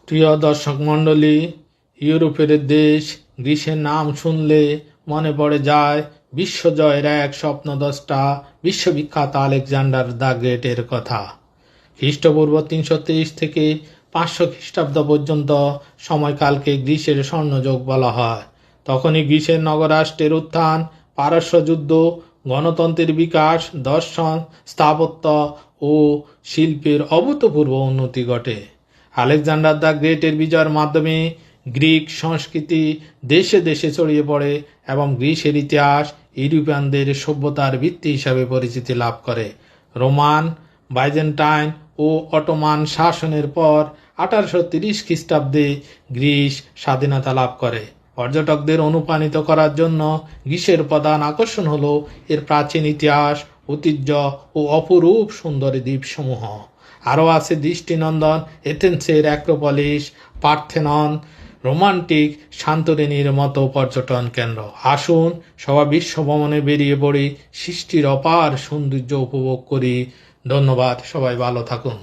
প্রিয় দর্শক মণ্ডলী, ইউরোপের দেশ গ্রিসের নাম শুনলে মনে পড়ে যায় বিশ্বজয়ের এক স্বপ্নদ্রষ্টা বিশ্ববিখ্যাত আলেকজান্ডার দ্য গ্রেটের কথা। খ্রিস্টপূর্ব 323 থেকে 500 খ্রিস্টাব্দ পর্যন্ত সময়কালকে গ্রিসের স্বর্ণযুগ বলা হয়। তখনই গ্রিসের নগরাষ্ট্রের উত্থান, পারস্য যুদ্ধ, গণতন্ত্রের বিকাশ, দর্শন, স্থাপত্য ও শিল্পের অভূতপূর্ব উন্নতি ঘটে। আলেকজান্ডার দ্য গ্রেটের বিজয়ের মাধ্যমে গ্রিক সংস্কৃতি দেশে দেশে ছড়িয়ে পড়ে এবং গ্রিসের ইতিহাস ইউরোপিয়ানদের সভ্যতার ভিত্তি হিসাবে পরিচিতি লাভ করে। রোমান, বাইজেন্টাইন ও অটোমান শাসনের পর 1830 খ্রিস্টাব্দে গ্রিস স্বাধীনতা লাভ করে। পর্যটকদের অনুপ্রাণিত করার জন্য গ্রিসের প্রধান আকর্ষণ হল এর প্রাচীন ইতিহাস, ঐতিহ্য ও অপরূপ সুন্দর দ্বীপসমূহ। আরও আছে দৃষ্টিনন্দন এথেন্সের অ্যাক্রোপলিস, পার্থেনন, রোমান্টিক সান্তোরিনির মতো পর্যটন কেন্দ্র। আসুন সবাই বিশ্ব ভ্রমণে বেরিয়ে পড়ি, সৃষ্টির অপার সৌন্দর্য উপভোগ করি। ধন্যবাদ, সবাই ভালো থাকুন।